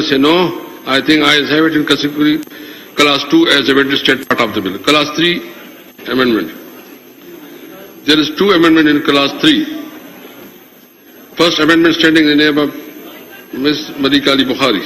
say no. I think ayes have it in category class 2 as amended state part of the bill. Class 3 amendment. There is 2 amendment in class 3. First amendment standing in the name of Ms. Malika Ali Bukhari.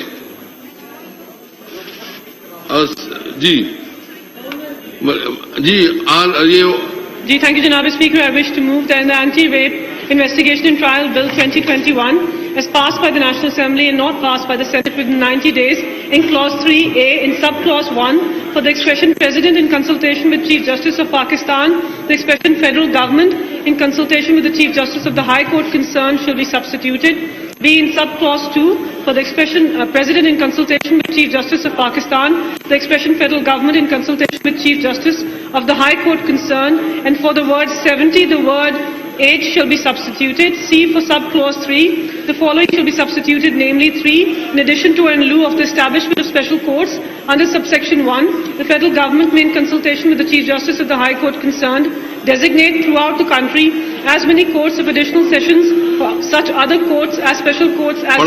Thank you, Janaab Speaker. I wish to move that the Anti-Rape Investigation and Trial Bill 2021 as passed by the National Assembly and not passed by the Senate within 90 days in Clause 3A in Subclause 1 for the expression President in consultation with Chief Justice of Pakistan, the expression Federal Government in consultation with the Chief Justice of the High Court concerned shall be substituted. B in Subclause 2 for the expression President in consultation with Chief Justice of Pakistan, the expression Federal Government in consultation with Chief Justice of the High Court concerned, and for the word 70 the word H shall be substituted. C for Subclause 3, the following shall be substituted, namely 3, in addition to and in lieu of the establishment of special courts under subsection 1, the Federal Government may in consultation with the Chief Justice of the High Court concerned designate throughout the country as many courts of additional sessions for such other courts as special courts as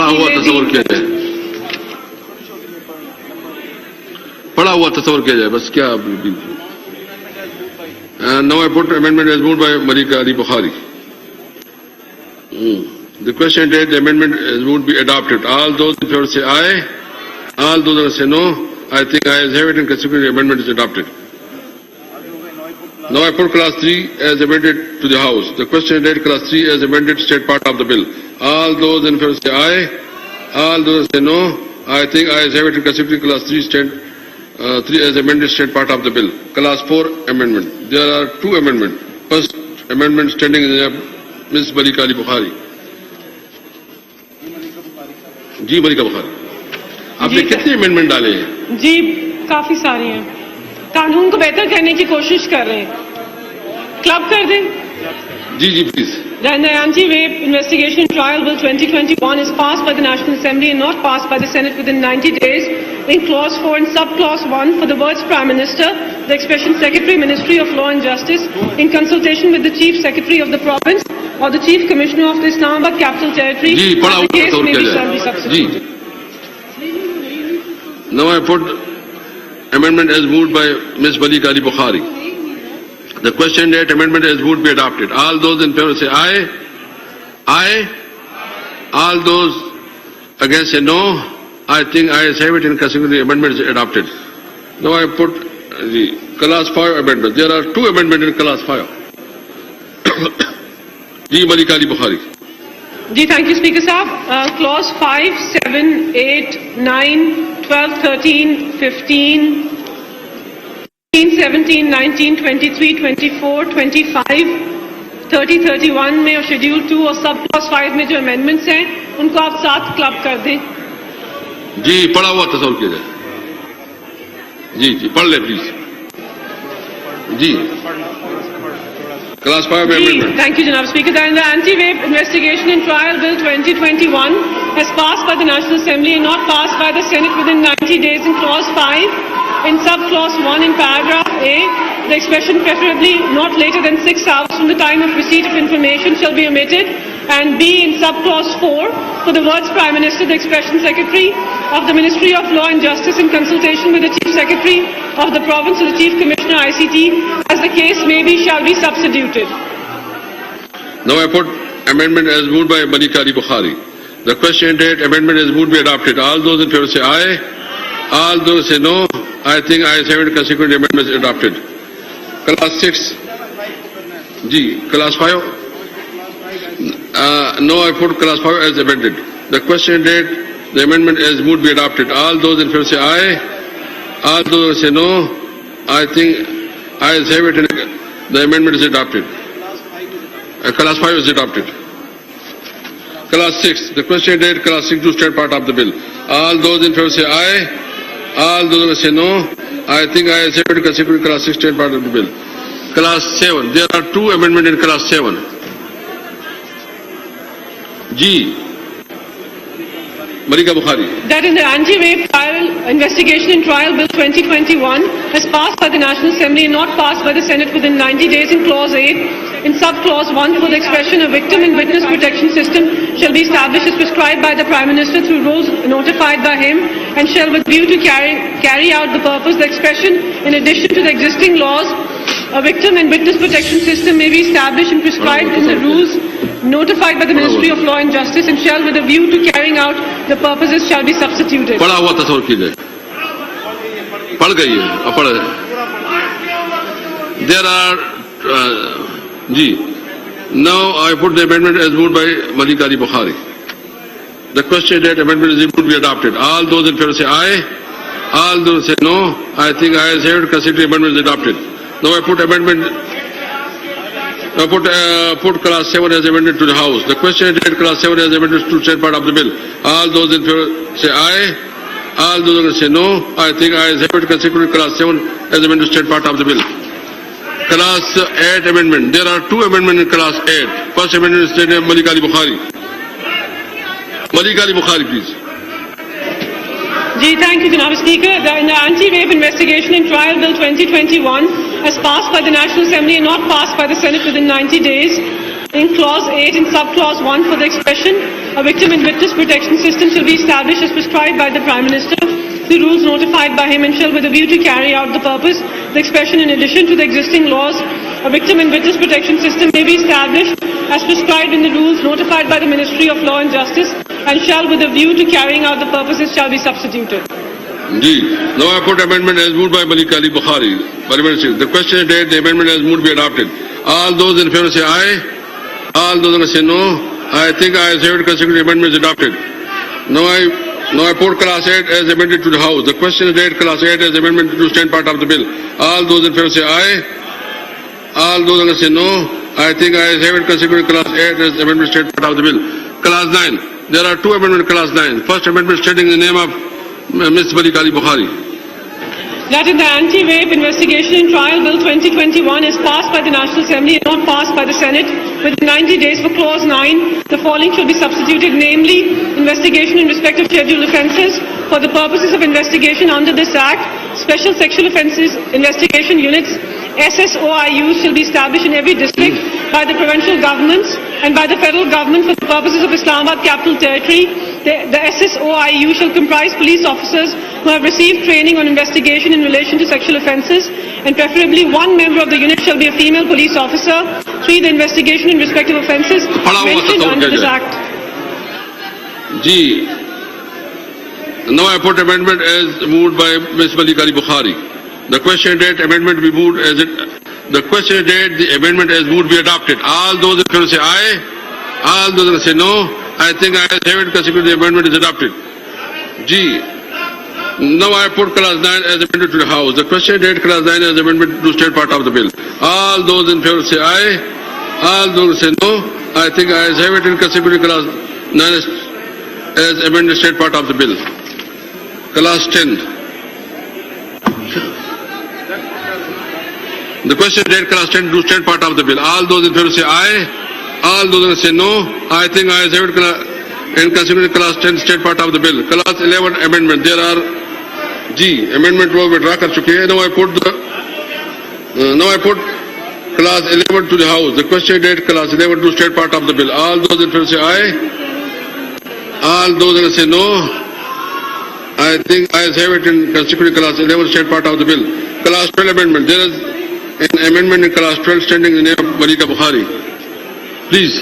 Now I put amendment as moved by Malika Ali Bukhari. The question is the amendment as moved be adopted. All those in favor say aye. All those say no. I think ayes have it and consequently the amendment is adopted. Now I put class 3 as amended to the House. The question is class 3 as amended state part of the bill. All those in favor say aye. All those say no. I think ayes have it and consequently class 3 stand 3 as amended state part of the bill. Class 4 amendment. There are 2 amendments. First amendment standing in the Ms. Malika Ali Bukhari. जी मलिका बुखारी, आपने कितने amendment डाले हैं? जी काफी सारे हैं. कानून को बेहतर करने की कोशिश कर रहे हैं. क्लब कर दें? जी जी please. The Anti-Rape Investigation Trial Bill 2021 is passed by the National Assembly and not passed by the Senate within 90 days in Clause 4 and Subclause 1 for the words Prime Minister, the expression Secretary, Ministry of Law and Justice, in consultation with the Chief Secretary of the Province or the Chief Commissioner of the Islamabad Capital Territory. The case may be shall be substituted. Now I put amendment as moved by Ms. Malika Ali Bukhari. The question that amendment as moved be adopted. All those in favor say aye. Aye. All those against say no. I think ayes have it and consequently the amendment is adopted. Now I put the class 5 amendment. There are 2 amendments in class 5. Ji Malika Ali Bukhari. Ji, thank you, Speaker Sahab. Clause 5, 7, 8, 9, 12, 13, 15, 17, 19, 23, 24, 25, 30, 31 में और schedule 2 और sub clause 5 में जो amendments हैं उनको आप साथ club कर दें. जी पढ़ा हुआ तस्वर किया जाए. जी जी पढ़ ले प्लीज. जी class 5 amendment. Thank you, Janab Speaker. The Anti-Rape Investigation and Trial Bill 2021 has passed by the National Assembly and not passed by the Senate within 90 days in Clause 5. In Subclause 1 in Paragraph A, the expression preferably not later than 6 hours from the time of receipt of information shall be omitted, and B in Subclause 4, for the words Prime Minister, the expression Secretary of the Ministry of Law and Justice in consultation with the Chief Secretary of the Province or the Chief Commissioner ICT, as the case may be, shall be substituted. Now I put amendment as moved by Malika Ali Bukhari. The question date amendment is moved be adopted. All those in favor say aye. All those say no. I think ayes have it, consequent amendment is adopted. Class 6. Ji, class 5. No, I put class 5 as amended. The question date, the amendment is moved be adopted. All those in favor say aye. All those say no. I think ayes have it, and the amendment is adopted. Class 5 is adopted. Class 6. The question date, class 6 to stand part of the bill. All those in favor say aye. All those say no. I think I have it consequently class 6 stand part of the bill. Class 7. There are 2 amendments in class 7. G. Malika Bukhari. That in the Anti-Rape Trial Investigation and Trial Bill 2021 as passed by the National Assembly and not passed by the Senate within 90 days in Clause 8. In Sub-Clause 1, for the expression, a victim and witness protection system shall be established as prescribed by the Prime Minister through rules notified by him and shall with view to carry out the purpose the expression in addition to the existing laws. A victim and witness protection system may be established and prescribed in the rules notified by the Ministry of Law and Justice and shall with a view to carrying out the purposes shall be substituted. पढ़ा हुआ तस्वर कीजिए पढ़ गई है अब पढ़ there are now I put the amendment as moved by Malik Ali Bukhari. The question that amendment is to be adopted. All those in favor say aye. All those say no. I think I have considered the amendment is adopted. Now I put amendment. Put class 7 as amended to the House. The question is class 7 as amended to state part of the bill. All those in favor say aye. All those say no. I think I have considered class 7 as amended to state part of the bill. Class 8 amendment. There are two amendments in class 8. First amendment is stated Malik Ali Bukhari. Malik Ali Bukhari, please. Thank you, Janab Speaker. In the Anti-Rape Investigation and Trial Bill 2021, as passed by the National Assembly and not passed by the Senate within 90 days, in Clause 8 and Sub-Clause 1 for the expression, a victim and witness protection system shall be established as prescribed by the Prime Minister, the rules notified by him and shall with a view to carry out the purpose, the expression in addition to the existing laws, a victim and witness protection system may be established as prescribed in the rules notified by the Ministry of Law and Justice and shall with a view to carrying out the purposes shall be substituted. Now I put amendment as moved by Malik Ali Bukhari. The question is that the amendment as moved be adopted. All those in favor say aye. All those say no. I think I have considered the amendment is adopted. Now I put class 8 as amended to the House. The question is that class 8 as amendment to stand part of the bill. All those in favor say aye. All those say no. I think I have considered class 8 as amendment to stand part of the bill. Class 9. There are two amendments class 9. First amendment stating the name of Ms. Malik Ali Bukhari. That in the Anti-Rape Investigation and Trial Bill 2021 is passed by the National Assembly and not passed by the Senate within 90 days for Clause 9, the following shall be substituted, namely, investigation in respect of scheduled offences for the purposes of investigation under this Act, Special Sexual Offences Investigation Units, SSOIUs shall be established in every district by the provincial governments and by the federal government for the purposes of Islamabad Capital Territory. The SSOIU shall comprise police officers who have received training on investigation in relation to sexual offences, and preferably one member of the unit shall be a female police officer. 3. The investigation in respect of offences mentioned under this Act. Now I put amendment as moved by Ms. Malik Ali Bukhari. The question date amendment be moved as it. The question date the amendment as moved be adopted. All those in favor say aye. All those say no. I think I have it considered the amendment is adopted. Now I put class 9 as amended to the House. The question date class 9 as amendment to state part of the bill. All those in favor say aye. All those say no. I think I have it in considered class 9 as amended state part of the bill. Class 10. The question date class 10 to state part of the bill. All those in favor say aye. All those say no. I think I have it in considered class 10 state part of the bill. Class 11 amendment. There are amendment wo withdraw kar chuke hai. Now I put class 11 to the House. The question date class 11 to state part of the bill. All those in favor say aye. All those say no. I think I have it in considered class 11 state part of the bill. Class 12 amendment. There is an amendment in class 12 standing in the name of Malika Bukhari. Please.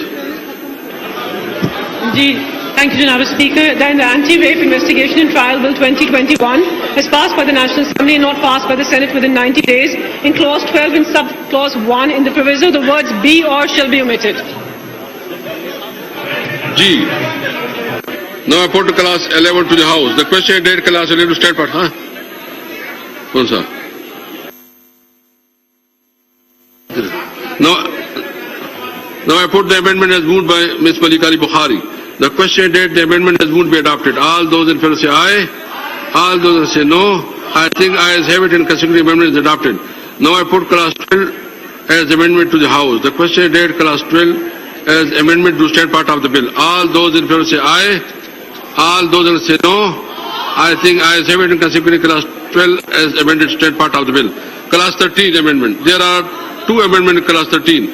Thank you, Janab Speaker. Then the Anti-Rape Investigation and Trial Bill 2021 is passed by the National Assembly and not passed by the Senate within 90 days. In Clause 12 and Sub-Clause 1, in the proviso, the words be or shall be omitted. Now I put class 11 to the House. The question date class 11 to state part. Kaun sa? Now I put the amendment as moved by Ms. Malik Ali Bukhari. The question date the amendment as moved be adopted. All those in favor say aye. All those say no. I think I have it in considered the amendment is adopted. Now I put class 12 as amendment to the House. The question date class 12 as amendment to state part of the bill. All those in favor say aye. All those say no. I think I have it in consequently clause 12 as amended stand part of the bill. Clause 13 amendment. There are two amendments in clause 13.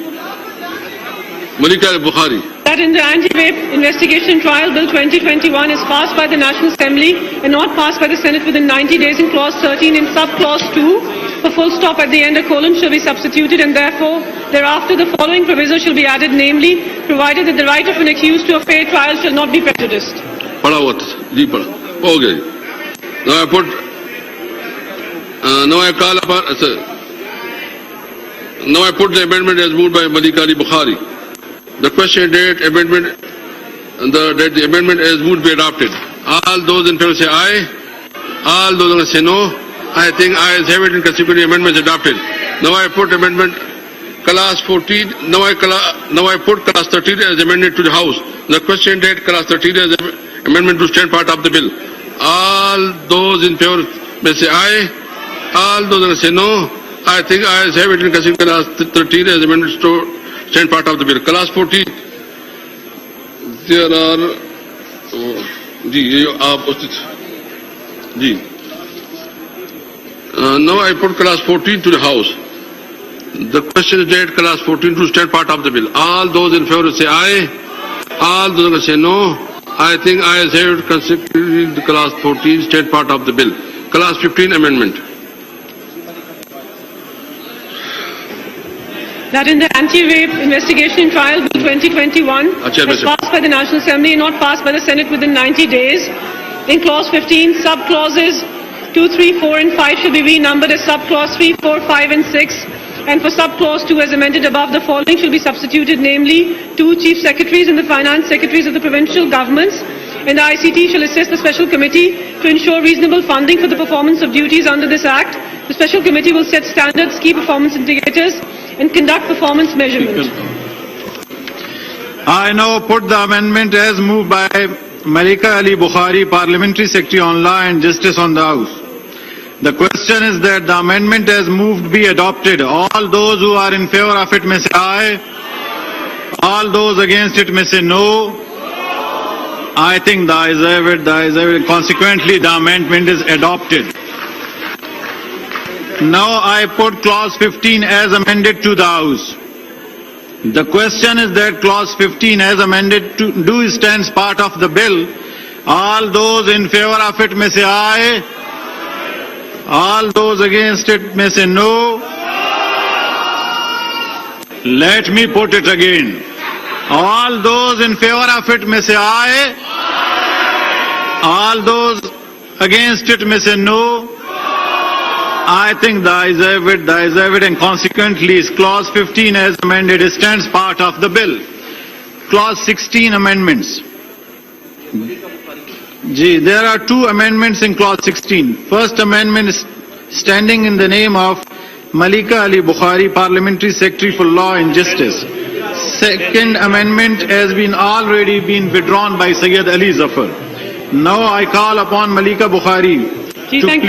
Malika Bukhari. That in the Anti-Rape Investigation Trial Bill 2021 is passed by the National Assembly and not passed by the Senate within 90 days in clause 13 in sub-clause 2, the full stop at the end, a colon shall be substituted, and therefore thereafter the following proviso shall be added, namely, provided that the right of an accused to a fair trial shall not be prejudiced. Padha what? Ji padha. Okay. Now I put. Now I call upon. Now I put the amendment as moved by Malika Ali Bukhari. The question date amendment. That the amendment as moved be adopted. All those in favor say aye. All those who say no. I think ayes have it in consequently amendment is adopted. Now I put amendment clause 14. Now I put clause 13 as amended to the House. The question date clause 13 as amendment to stand part of the bill. All those in favor may say aye. All those who say no. I think ayes have it in consequently clause 13 as amendment to stand part of the bill. Clause 14. There are. Now I put clause 14 to the House. The question is date clause 14 to stand part of the bill. All those in favor say aye. All those who say no. I think ayes have it consequently the clause 14 stand part of the bill. Clause 15 amendment. That in the Anti-Rape Investigation Trial Bill 2021 as passed by the National Assembly and not passed by the Senate within 90 days, in clause 15, sub-clauses 2, 3, 4 and 5 should be renumbered as sub-clause 3, 4, 5 and 6. And for sub-clause 2 as amended above, the following shall be substituted, namely, 2 chief secretaries and the finance secretaries of the provincial governments, and the ICT shall assist the special committee to ensure reasonable funding for the performance of duties under this Act. The special committee will set standards, key performance indicators, and conduct performance measurement. I now put the amendment as moved by Malika Ali Bukhari, Parliamentary Secretary on Law and Justice on the House. The question is that the amendment as moved be adopted. All those who are in favor of it may say aye. All those against it may say no. I think the ayes have it. Consequently, the amendment is adopted. Now I put clause 15 as amended to the House. The question is that clause 15 as amended to stands part of the bill. All those in favor of it may say aye. All those against it may say no. Let me put it again. All those in favor of it may say aye. All those against it may say no. I think the ayes have it, and consequently clause 15 as amended stands part of the bill. Clause 16 amendments. There are two amendments in clause 16. First amendment is standing in the name of Malika Ali Bukhari, Parliamentary Secretary for Law and Justice. Second amendment has already been withdrawn by Syed Ali Zafar. Now I call upon Malika Bukhari to